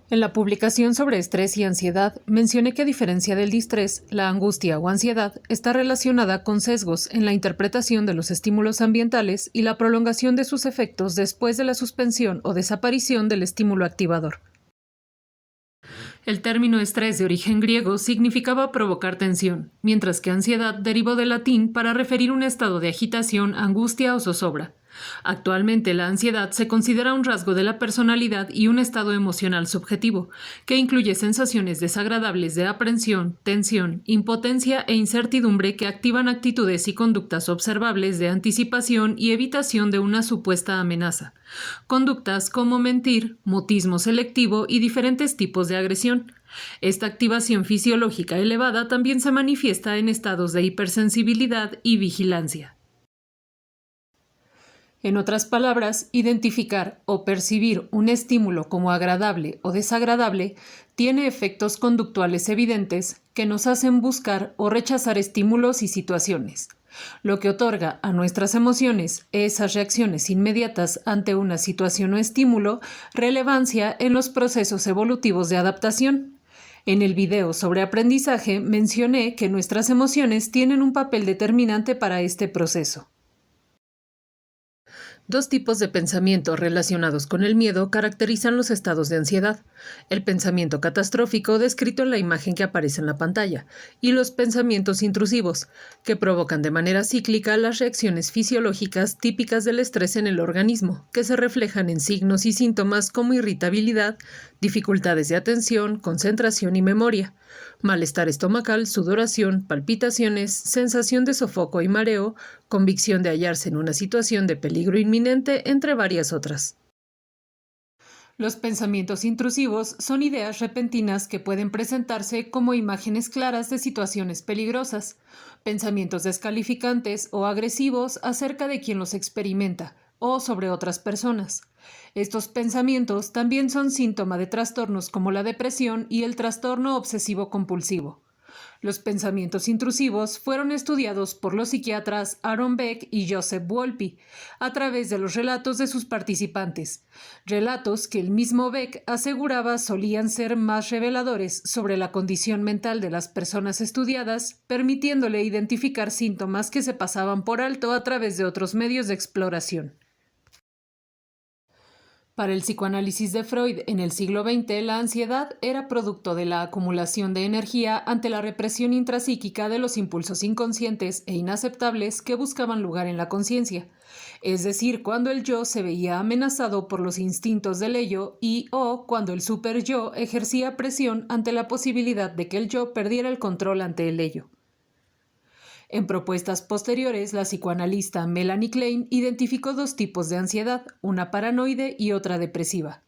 En la publicación sobre estrés y ansiedad, mencioné que a diferencia del distrés, la angustia o ansiedad está relacionada con sesgos en la interpretación de los estímulos ambientales y la prolongación de sus efectos después de la suspensión o desaparición del estímulo activador. El término estrés de origen griego significaba provocar tensión, mientras que ansiedad derivó del latín para referir un estado de agitación, angustia o zozobra. Actualmente la ansiedad se considera un rasgo de la personalidad y un estado emocional subjetivo, que incluye sensaciones desagradables de aprensión, tensión, impotencia e incertidumbre que activan actitudes y conductas observables de anticipación y evitación de una supuesta amenaza. Conductas como mentir, mutismo selectivo y diferentes tipos de agresión. Esta activación fisiológica elevada también se manifiesta en estados de hipersensibilidad y vigilancia. En otras palabras, identificar o percibir un estímulo como agradable o desagradable tiene efectos conductuales evidentes que nos hacen buscar o rechazar estímulos y situaciones, lo que otorga a nuestras emociones, esas reacciones inmediatas ante una situación o estímulo, relevancia en los procesos evolutivos de adaptación. En el video sobre aprendizaje mencioné que nuestras emociones tienen un papel determinante para este proceso. Dos tipos de pensamiento relacionados con el miedo caracterizan los estados de ansiedad: el pensamiento catastrófico, descrito en la imagen que aparece en la pantalla, y los pensamientos intrusivos, que provocan de manera cíclica las reacciones fisiológicas típicas del estrés en el organismo, que se reflejan en signos y síntomas como irritabilidad, dificultades de atención, concentración y memoria, malestar estomacal, sudoración, palpitaciones, sensación de sofoco y mareo, convicción de hallarse en una situación de peligro inminente, entre varias otras. Los pensamientos intrusivos son ideas repentinas que pueden presentarse como imágenes claras de situaciones peligrosas, pensamientos descalificantes o agresivos acerca de quien los experimenta o sobre otras personas. Estos pensamientos también son síntoma de trastornos como la depresión y el trastorno obsesivo-compulsivo. Los pensamientos intrusivos fueron estudiados por los psiquiatras Aaron Beck y Joseph Wolpe a través de los relatos de sus participantes, relatos que el mismo Beck aseguraba solían ser más reveladores sobre la condición mental de las personas estudiadas, permitiéndole identificar síntomas que se pasaban por alto a través de otros medios de exploración. Para el psicoanálisis de Freud en el siglo XX, la ansiedad era producto de la acumulación de energía ante la represión intrapsíquica de los impulsos inconscientes e inaceptables que buscaban lugar en la conciencia, es decir, cuando el yo se veía amenazado por los instintos del ello o cuando el superyo ejercía presión ante la posibilidad de que el yo perdiera el control ante el ello. En propuestas posteriores, la psicoanalista Melanie Klein identificó dos tipos de ansiedad, una paranoide y otra depresiva.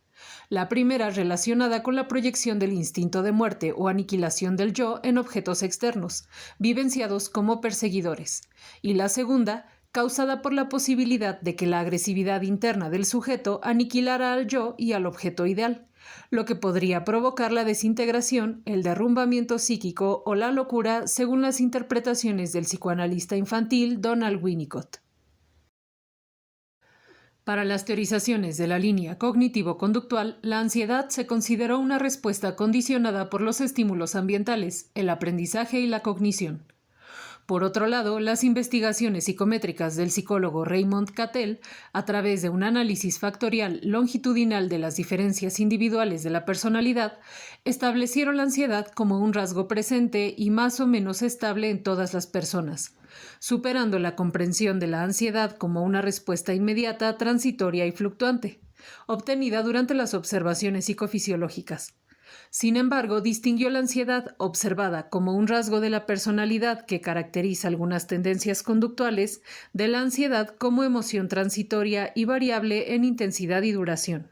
La primera relacionada con la proyección del instinto de muerte o aniquilación del yo en objetos externos, vivenciados como perseguidores, y la segunda, causada por la posibilidad de que la agresividad interna del sujeto aniquilara al yo y al objeto ideal, lo que podría provocar la desintegración, el derrumbamiento psíquico o la locura según las interpretaciones del psicoanalista infantil Donald Winnicott. Para las teorizaciones de la línea cognitivo-conductual, la ansiedad se consideró una respuesta condicionada por los estímulos ambientales, el aprendizaje y la cognición. Por otro lado, las investigaciones psicométricas del psicólogo Raymond Cattell, a través de un análisis factorial longitudinal de las diferencias individuales de la personalidad, establecieron la ansiedad como un rasgo presente y más o menos estable en todas las personas, superando la comprensión de la ansiedad como una respuesta inmediata, transitoria y fluctuante, obtenida durante las observaciones psicofisiológicas. Sin embargo, distinguió la ansiedad observada como un rasgo de la personalidad que caracteriza algunas tendencias conductuales de la ansiedad como emoción transitoria y variable en intensidad y duración.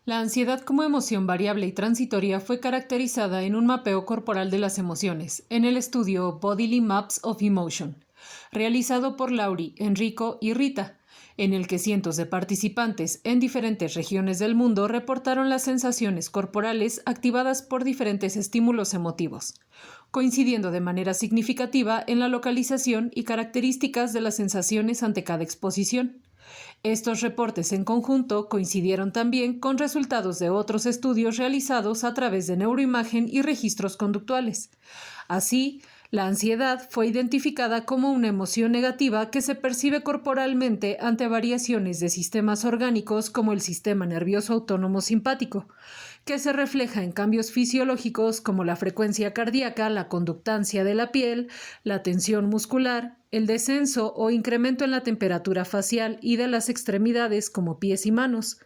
La ansiedad como emoción variable y transitoria fue caracterizada en un mapeo corporal de las emociones, en el estudio Bodily Maps of Emotion, realizado por Laurie, Enrico y Rita, en el que cientos de participantes en diferentes regiones del mundo reportaron las sensaciones corporales activadas por diferentes estímulos emotivos, coincidiendo de manera significativa en la localización y características de las sensaciones ante cada exposición. Estos reportes en conjunto coincidieron también con resultados de otros estudios realizados a través de neuroimagen y registros conductuales. Así, la ansiedad fue identificada como una emoción negativa que se percibe corporalmente ante variaciones de sistemas orgánicos como el sistema nervioso autónomo simpático, que se refleja en cambios fisiológicos como la frecuencia cardíaca, la conductancia de la piel, la tensión muscular, el descenso o incremento en la temperatura facial y de las extremidades como pies y manos.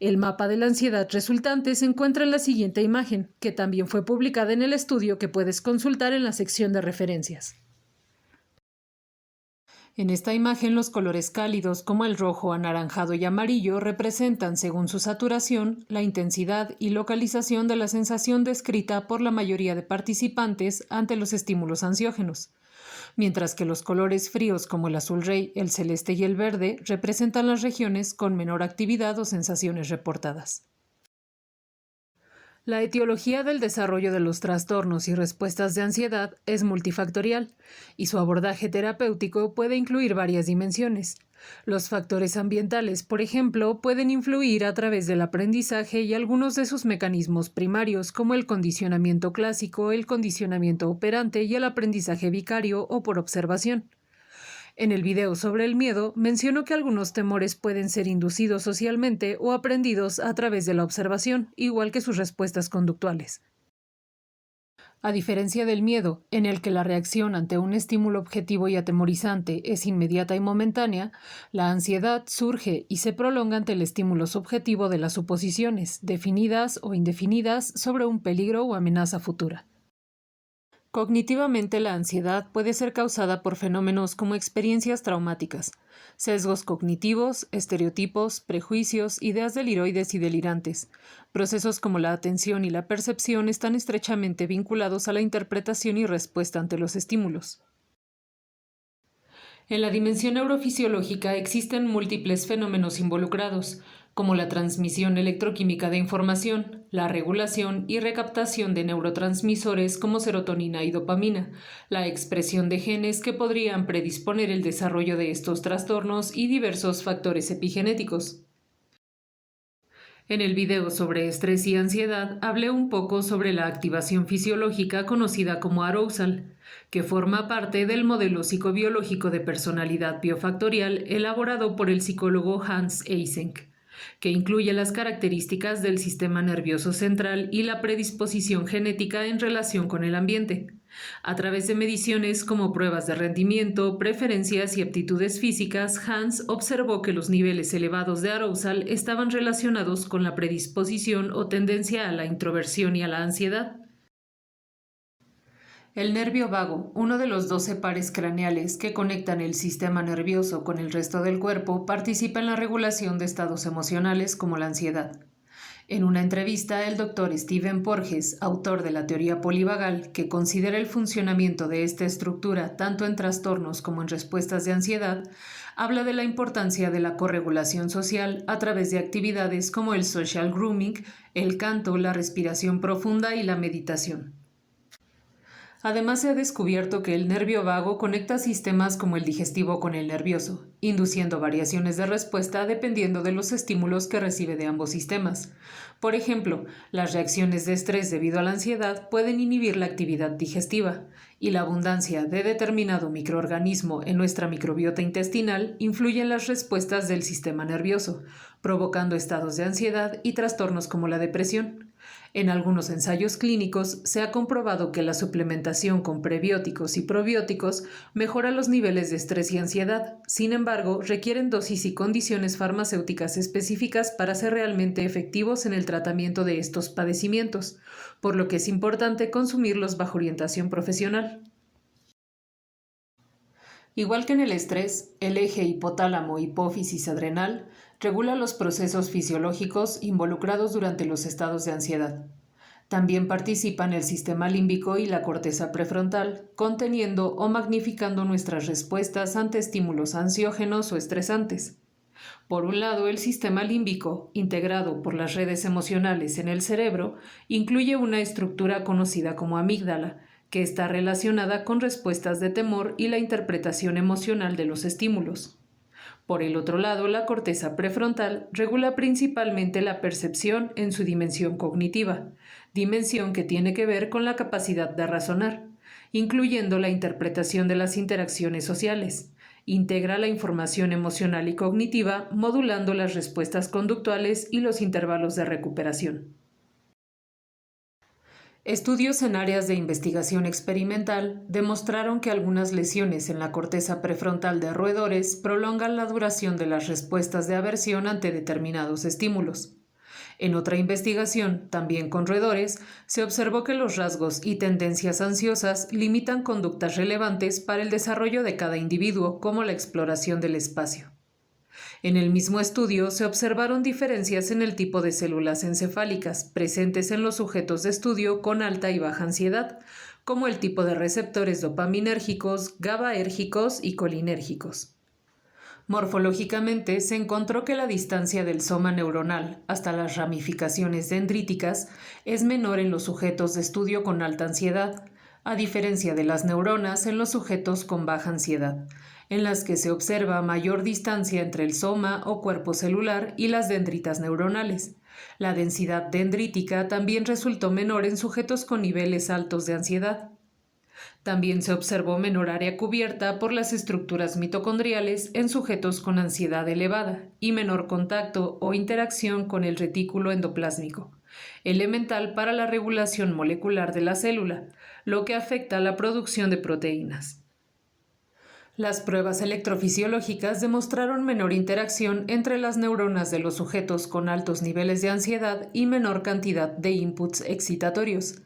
El mapa de la ansiedad resultante se encuentra en la siguiente imagen, que también fue publicada en el estudio que puedes consultar en la sección de referencias. En esta imagen, los colores cálidos como el rojo, anaranjado y amarillo representan, según su saturación, la intensidad y localización de la sensación descrita por la mayoría de participantes ante los estímulos ansiógenos, mientras que los colores fríos como el azul rey, el celeste y el verde representan las regiones con menor actividad o sensaciones reportadas. La etiología del desarrollo de los trastornos y respuestas de ansiedad es multifactorial, y su abordaje terapéutico puede incluir varias dimensiones. Los factores ambientales, por ejemplo, pueden influir a través del aprendizaje y algunos de sus mecanismos primarios, como el condicionamiento clásico, el condicionamiento operante y el aprendizaje vicario o por observación. En el video sobre el miedo, menciono que algunos temores pueden ser inducidos socialmente o aprendidos a través de la observación, igual que sus respuestas conductuales. A diferencia del miedo, en el que la reacción ante un estímulo objetivo y atemorizante es inmediata y momentánea, la ansiedad surge y se prolonga ante el estímulo subjetivo de las suposiciones, definidas o indefinidas, sobre un peligro o amenaza futura. Cognitivamente, la ansiedad puede ser causada por fenómenos como experiencias traumáticas, sesgos cognitivos, estereotipos, prejuicios, ideas deliroides y delirantes. Procesos como la atención y la percepción están estrechamente vinculados a la interpretación y respuesta ante los estímulos. En la dimensión neurofisiológica existen múltiples fenómenos involucrados, como la transmisión electroquímica de información, la regulación y recaptación de neurotransmisores como serotonina y dopamina, la expresión de genes que podrían predisponer el desarrollo de estos trastornos y diversos factores epigenéticos. En el video sobre estrés y ansiedad hablé un poco sobre la activación fisiológica conocida como arousal, que forma parte del modelo psicobiológico de personalidad biofactorial elaborado por el psicólogo Hans Eysenck, que incluye las características del sistema nervioso central y la predisposición genética en relación con el ambiente. A través de mediciones como pruebas de rendimiento, preferencias y aptitudes físicas, Hans observó que los niveles elevados de arousal estaban relacionados con la predisposición o tendencia a la introversión y a la ansiedad. El nervio vago, uno de los 12 pares craneales que conectan el sistema nervioso con el resto del cuerpo, participa en la regulación de estados emocionales como la ansiedad. En una entrevista, el Dr. Stephen Porges, autor de la teoría polivagal, que considera el funcionamiento de esta estructura tanto en trastornos como en respuestas de ansiedad, habla de la importancia de la corregulación social a través de actividades como el social grooming, el canto, la respiración profunda y la meditación. Además, se ha descubierto que el nervio vago conecta sistemas como el digestivo con el nervioso, induciendo variaciones de respuesta dependiendo de los estímulos que recibe de ambos sistemas. Por ejemplo, las reacciones de estrés debido a la ansiedad pueden inhibir la actividad digestiva, y la abundancia de determinado microorganismo en nuestra microbiota intestinal influye en las respuestas del sistema nervioso, provocando estados de ansiedad y trastornos como la depresión. En algunos ensayos clínicos se ha comprobado que la suplementación con prebióticos y probióticos mejora los niveles de estrés y ansiedad. Sin embargo, requieren dosis y condiciones farmacéuticas específicas para ser realmente efectivos en el tratamiento de estos padecimientos, por lo que es importante consumirlos bajo orientación profesional. Igual que en el estrés, el eje hipotálamo-hipófisis adrenal regula los procesos fisiológicos involucrados durante los estados de ansiedad. También participan el sistema límbico y la corteza prefrontal, conteniendo o magnificando nuestras respuestas ante estímulos ansiógenos o estresantes. Por un lado, el sistema límbico, integrado por las redes emocionales en el cerebro, incluye una estructura conocida como amígdala, que está relacionada con respuestas de temor y la interpretación emocional de los estímulos. Por el otro lado, la corteza prefrontal regula principalmente la percepción en su dimensión cognitiva, dimensión que tiene que ver con la capacidad de razonar, incluyendo la interpretación de las interacciones sociales. Integra la información emocional y cognitiva, modulando las respuestas conductuales y los intervalos de recuperación. Estudios en áreas de investigación experimental demostraron que algunas lesiones en la corteza prefrontal de roedores prolongan la duración de las respuestas de aversión ante determinados estímulos. En otra investigación, también con roedores, se observó que los rasgos y tendencias ansiosas limitan conductas relevantes para el desarrollo de cada individuo, como la exploración del espacio. En el mismo estudio se observaron diferencias en el tipo de células encefálicas presentes en los sujetos de estudio con alta y baja ansiedad, como el tipo de receptores dopaminérgicos, GABAérgicos y colinérgicos. Morfológicamente, se encontró que la distancia del soma neuronal hasta las ramificaciones dendríticas es menor en los sujetos de estudio con alta ansiedad, a diferencia de las neuronas en los sujetos con baja ansiedad, en las que se observa mayor distancia entre el soma o cuerpo celular y las dendritas neuronales. La densidad dendrítica también resultó menor en sujetos con niveles altos de ansiedad. También se observó menor área cubierta por las estructuras mitocondriales en sujetos con ansiedad elevada y menor contacto o interacción con el retículo endoplásmico, elemental para la regulación molecular de la célula, lo que afecta a la producción de proteínas. Las pruebas electrofisiológicas demostraron menor interacción entre las neuronas de los sujetos con altos niveles de ansiedad y menor cantidad de inputs excitatorios.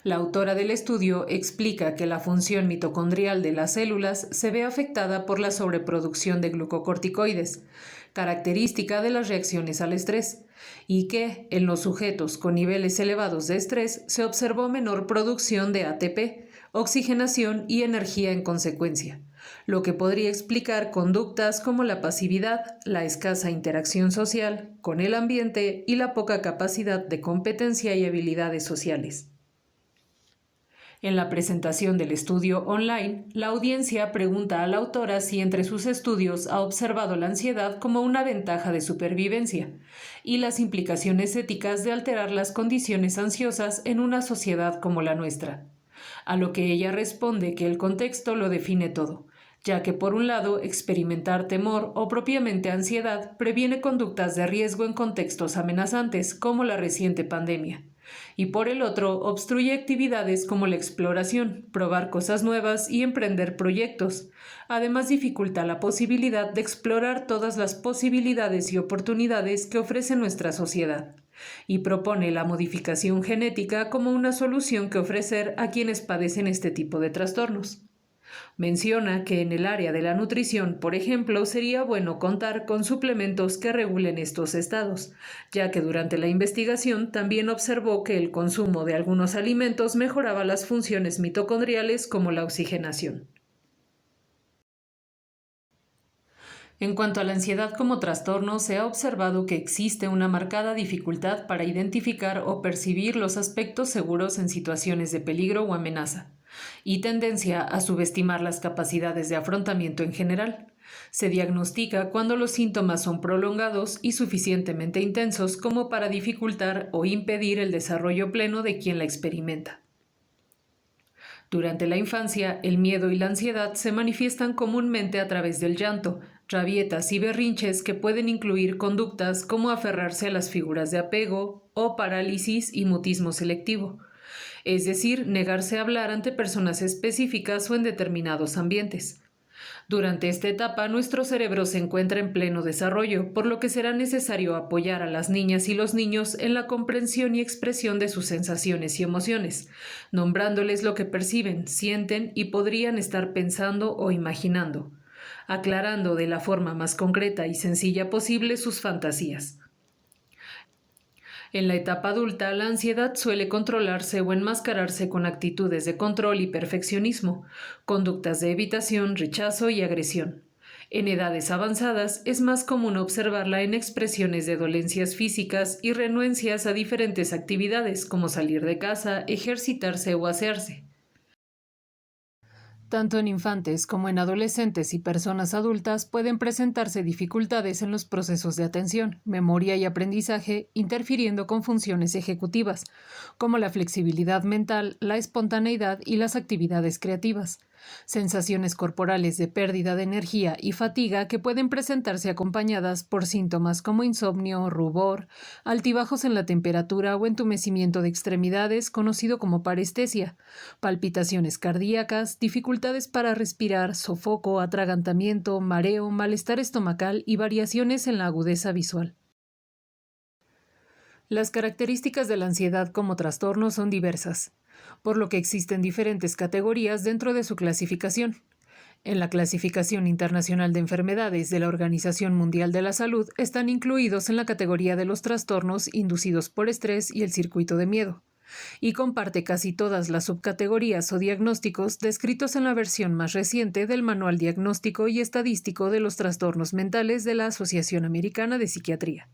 La autora del estudio explica que la función mitocondrial de las células se ve afectada por la sobreproducción de glucocorticoides, característica de las reacciones al estrés, y que, en los sujetos con niveles elevados de estrés, se observó menor producción de ATP, oxigenación y energía en consecuencia, lo que podría explicar conductas como la pasividad, la escasa interacción social con el ambiente y la poca capacidad de competencia y habilidades sociales. En la presentación del estudio online, la audiencia pregunta a la autora si entre sus estudios ha observado la ansiedad como una ventaja de supervivencia y las implicaciones éticas de alterar las condiciones ansiosas en una sociedad como la nuestra. A lo que ella responde que el contexto lo define todo, ya que por un lado experimentar temor o propiamente ansiedad previene conductas de riesgo en contextos amenazantes como la reciente pandemia, y por el otro obstruye actividades como la exploración, probar cosas nuevas y emprender proyectos. Además dificulta la posibilidad de explorar todas las posibilidades y oportunidades que ofrece nuestra sociedad, y propone la modificación genética como una solución que ofrecer a quienes padecen este tipo de trastornos. Menciona que en el área de la nutrición, por ejemplo, sería bueno contar con suplementos que regulen estos estados, ya que durante la investigación también observó que el consumo de algunos alimentos mejoraba las funciones mitocondriales como la oxigenación. En cuanto a la ansiedad como trastorno, se ha observado que existe una marcada dificultad para identificar o percibir los aspectos seguros en situaciones de peligro o amenaza, y tendencia a subestimar las capacidades de afrontamiento en general. Se diagnostica cuando los síntomas son prolongados y suficientemente intensos como para dificultar o impedir el desarrollo pleno de quien la experimenta. Durante la infancia, el miedo y la ansiedad se manifiestan comúnmente a través del llanto, rabietas y berrinches que pueden incluir conductas como aferrarse a las figuras de apego o parálisis y mutismo selectivo, es decir, negarse a hablar ante personas específicas o en determinados ambientes. Durante esta etapa, nuestro cerebro se encuentra en pleno desarrollo, por lo que será necesario apoyar a las niñas y los niños en la comprensión y expresión de sus sensaciones y emociones, nombrándoles lo que perciben, sienten y podrían estar pensando o imaginando, aclarando de la forma más concreta y sencilla posible sus fantasías. En la etapa adulta, la ansiedad suele controlarse o enmascararse con actitudes de control y perfeccionismo, conductas de evitación, rechazo y agresión. En edades avanzadas es más común observarla en expresiones de dolencias físicas y renuencias a diferentes actividades como salir de casa, ejercitarse o asearse. Tanto en infantes como en adolescentes y personas adultas pueden presentarse dificultades en los procesos de atención, memoria y aprendizaje, interfiriendo con funciones ejecutivas, como la flexibilidad mental, la espontaneidad y las actividades creativas. Sensaciones corporales de pérdida de energía y fatiga que pueden presentarse acompañadas por síntomas como insomnio, rubor, altibajos en la temperatura o entumecimiento de extremidades, conocido como parestesia, palpitaciones cardíacas, dificultades para respirar, sofoco, atragantamiento, mareo, malestar estomacal y variaciones en la agudeza visual. Las características de la ansiedad como trastorno son diversas, por lo que existen diferentes categorías dentro de su clasificación. En la Clasificación Internacional de Enfermedades de la Organización Mundial de la Salud están incluidos en la categoría de los trastornos inducidos por estrés y el circuito de miedo, y comparte casi todas las subcategorías o diagnósticos descritos en la versión más reciente del Manual Diagnóstico y Estadístico de los Trastornos Mentales de la Asociación Americana de Psiquiatría.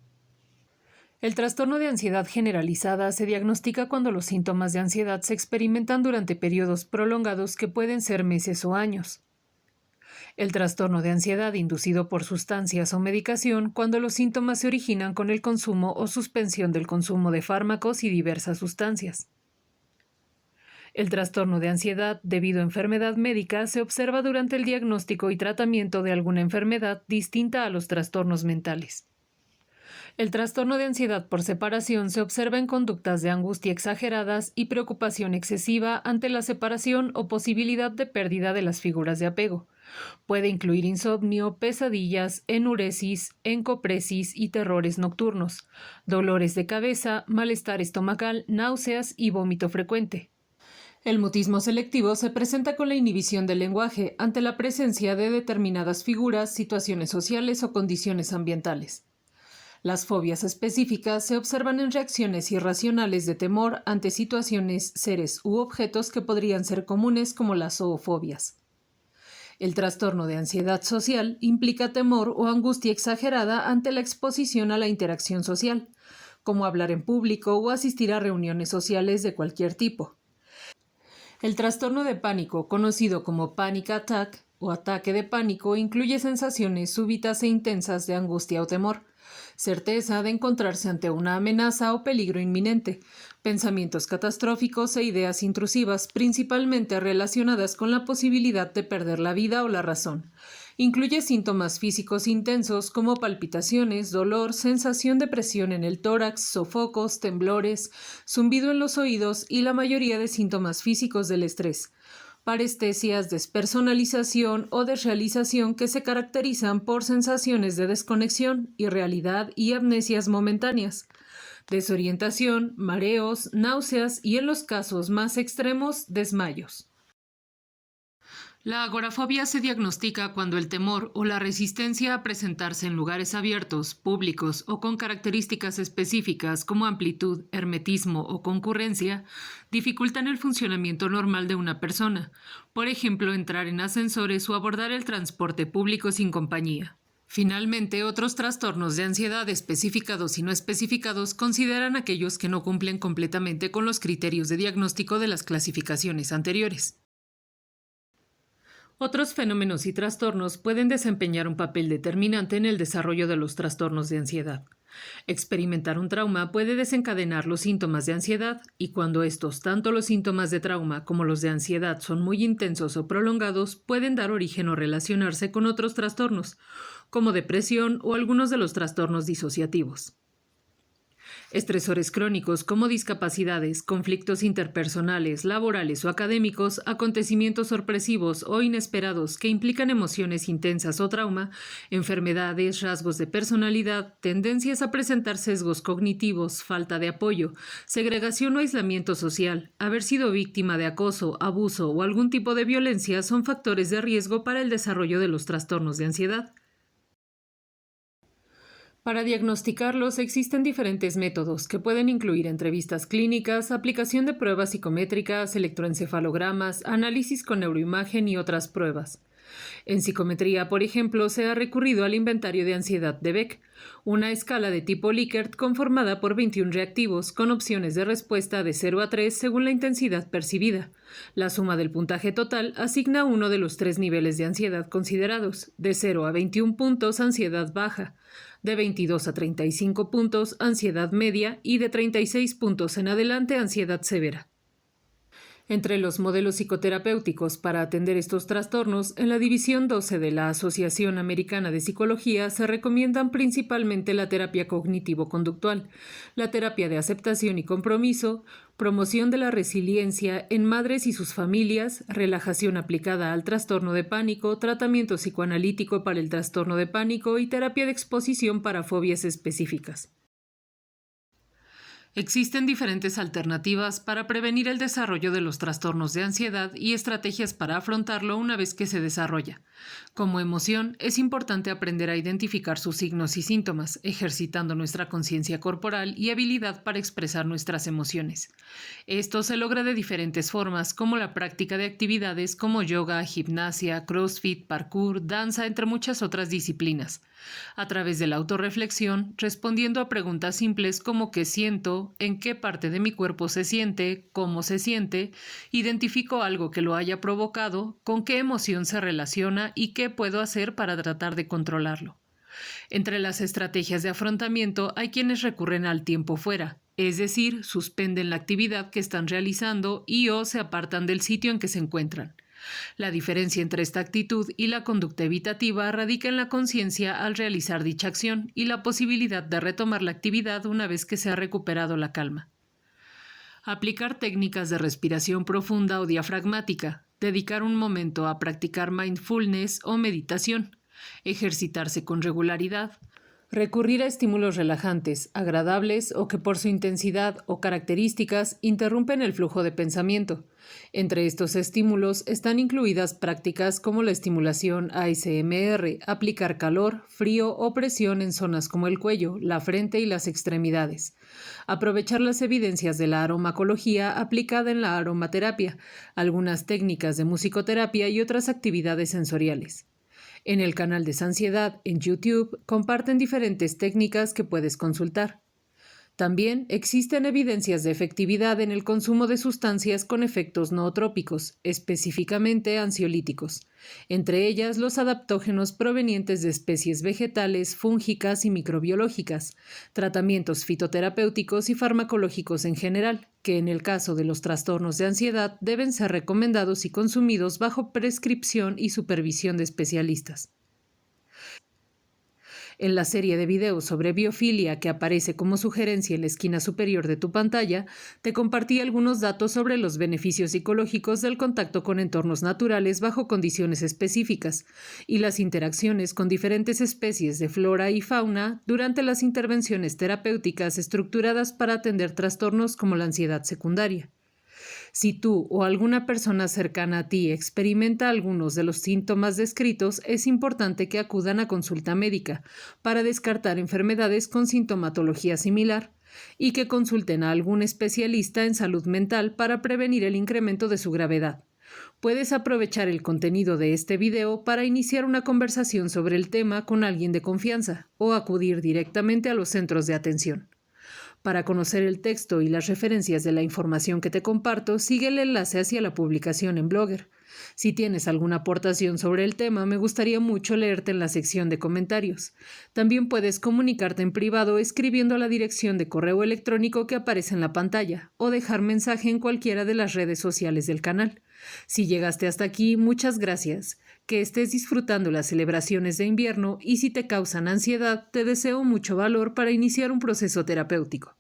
El trastorno de ansiedad generalizada se diagnostica cuando los síntomas de ansiedad se experimentan durante periodos prolongados que pueden ser meses o años. El trastorno de ansiedad inducido por sustancias o medicación cuando los síntomas se originan con el consumo o suspensión del consumo de fármacos y diversas sustancias. El trastorno de ansiedad debido a enfermedad médica se observa durante el diagnóstico y tratamiento de alguna enfermedad distinta a los trastornos mentales. El trastorno de ansiedad por separación se observa en conductas de angustia exageradas y preocupación excesiva ante la separación o posibilidad de pérdida de las figuras de apego. Puede incluir insomnio, pesadillas, enuresis, encopresis y terrores nocturnos, dolores de cabeza, malestar estomacal, náuseas y vómito frecuente. El mutismo selectivo se presenta con la inhibición del lenguaje ante la presencia de determinadas figuras, situaciones sociales o condiciones ambientales. Las fobias específicas se observan en reacciones irracionales de temor ante situaciones, seres u objetos que podrían ser comunes como las zoofobias. El trastorno de ansiedad social implica temor o angustia exagerada ante la exposición a la interacción social, como hablar en público o asistir a reuniones sociales de cualquier tipo. El trastorno de pánico, conocido como panic attack o ataque de pánico, incluye sensaciones súbitas e intensas de angustia o temor, certeza de encontrarse ante una amenaza o peligro inminente, pensamientos catastróficos e ideas intrusivas, principalmente relacionadas con la posibilidad de perder la vida o la razón. Incluye síntomas físicos intensos como palpitaciones, dolor, sensación de presión en el tórax, sofocos, temblores, zumbido en los oídos y la mayoría de síntomas físicos del estrés, parestesias, despersonalización o desrealización que se caracterizan por sensaciones de desconexión, irrealidad y amnesias momentáneas, desorientación, mareos, náuseas y, en los casos más extremos, desmayos. La agorafobia se diagnostica cuando el temor o la resistencia a presentarse en lugares abiertos, públicos o con características específicas como amplitud, hermetismo o concurrencia dificultan el funcionamiento normal de una persona, por ejemplo, entrar en ascensores o abordar el transporte público sin compañía. Finalmente, otros trastornos de ansiedad especificados y no especificados consideran aquellos que no cumplen completamente con los criterios de diagnóstico de las clasificaciones anteriores. Otros fenómenos y trastornos pueden desempeñar un papel determinante en el desarrollo de los trastornos de ansiedad. Experimentar un trauma puede desencadenar los síntomas de ansiedad y cuando estos, tanto los síntomas de trauma como los de ansiedad, son muy intensos o prolongados, pueden dar origen o relacionarse con otros trastornos, como depresión o algunos de los trastornos disociativos. Estresores crónicos como discapacidades, conflictos interpersonales, laborales o académicos, acontecimientos sorpresivos o inesperados que implican emociones intensas o trauma, enfermedades, rasgos de personalidad, tendencias a presentar sesgos cognitivos, falta de apoyo, segregación o aislamiento social, haber sido víctima de acoso, abuso o algún tipo de violencia son factores de riesgo para el desarrollo de los trastornos de ansiedad. Para diagnosticarlos existen diferentes métodos que pueden incluir entrevistas clínicas, aplicación de pruebas psicométricas, electroencefalogramas, análisis con neuroimagen y otras pruebas. En psicometría, por ejemplo, se ha recurrido al inventario de ansiedad de Beck, una escala de tipo Likert conformada por 21 reactivos con opciones de respuesta de 0 a 3 según la intensidad percibida. La suma del puntaje total asigna uno de los 3 niveles de ansiedad considerados: de 0 a 21 puntos, ansiedad baja; de 22 a 35 puntos, ansiedad media; y de 36 puntos en adelante, ansiedad severa. Entre los modelos psicoterapéuticos para atender estos trastornos, en la División 12 de la Asociación Americana de Psicología se recomiendan principalmente la terapia cognitivo-conductual, la terapia de aceptación y compromiso, promoción de la resiliencia en madres y sus familias, relajación aplicada al trastorno de pánico, tratamiento psicoanalítico para el trastorno de pánico y terapia de exposición para fobias específicas. Existen diferentes alternativas para prevenir el desarrollo de los trastornos de ansiedad y estrategias para afrontarlo una vez que se desarrolla. Como emoción, es importante aprender a identificar sus signos y síntomas, ejercitando nuestra conciencia corporal y habilidad para expresar nuestras emociones. Esto se logra de diferentes formas, como la práctica de actividades como yoga, gimnasia, crossfit, parkour, danza, entre muchas otras disciplinas. A través de la autorreflexión, respondiendo a preguntas simples como ¿qué siento?, ¿en qué parte de mi cuerpo se siente?, ¿cómo se siente?, identifico algo que lo haya provocado, con qué emoción se relaciona y qué puedo hacer para tratar de controlarlo. Entre las estrategias de afrontamiento hay quienes recurren al tiempo fuera, es decir, suspenden la actividad que están realizando o se apartan del sitio en que se encuentran. La diferencia entre esta actitud y la conducta evitativa radica en la conciencia al realizar dicha acción y la posibilidad de retomar la actividad una vez que se ha recuperado la calma. Aplicar técnicas de respiración profunda o diafragmática, dedicar un momento a practicar mindfulness o meditación, ejercitarse con regularidad, recurrir a estímulos relajantes, agradables o que por su intensidad o características interrumpen el flujo de pensamiento. Entre estos estímulos están incluidas prácticas como la estimulación ASMR, aplicar calor, frío o presión en zonas como el cuello, la frente y las extremidades. Aprovechar las evidencias de la aromacología aplicada en la aromaterapia, algunas técnicas de musicoterapia y otras actividades sensoriales. En el canal de Sansiedad en YouTube comparten diferentes técnicas que puedes consultar. También existen evidencias de efectividad en el consumo de sustancias con efectos nootrópicos, específicamente ansiolíticos, entre ellas los adaptógenos provenientes de especies vegetales, fúngicas y microbiológicas, tratamientos fitoterapéuticos y farmacológicos en general, que en el caso de los trastornos de ansiedad deben ser recomendados y consumidos bajo prescripción y supervisión de especialistas. En la serie de videos sobre biofilia que aparece como sugerencia en la esquina superior de tu pantalla, te compartí algunos datos sobre los beneficios psicológicos del contacto con entornos naturales bajo condiciones específicas y las interacciones con diferentes especies de flora y fauna durante las intervenciones terapéuticas estructuradas para atender trastornos como la ansiedad secundaria. Si tú o alguna persona cercana a ti experimenta algunos de los síntomas descritos, es importante que acudan a consulta médica para descartar enfermedades con sintomatología similar y que consulten a algún especialista en salud mental para prevenir el incremento de su gravedad. Puedes aprovechar el contenido de este video para iniciar una conversación sobre el tema con alguien de confianza o acudir directamente a los centros de atención. Para conocer el texto y las referencias de la información que te comparto, sigue el enlace hacia la publicación en Blogger. Si tienes alguna aportación sobre el tema, me gustaría mucho leerte en la sección de comentarios. También puedes comunicarte en privado escribiendo a la dirección de correo electrónico que aparece en la pantalla o dejar mensaje en cualquiera de las redes sociales del canal. Si llegaste hasta aquí, muchas gracias. Que estés disfrutando las celebraciones de invierno y si te causan ansiedad, te deseo mucho valor para iniciar un proceso terapéutico.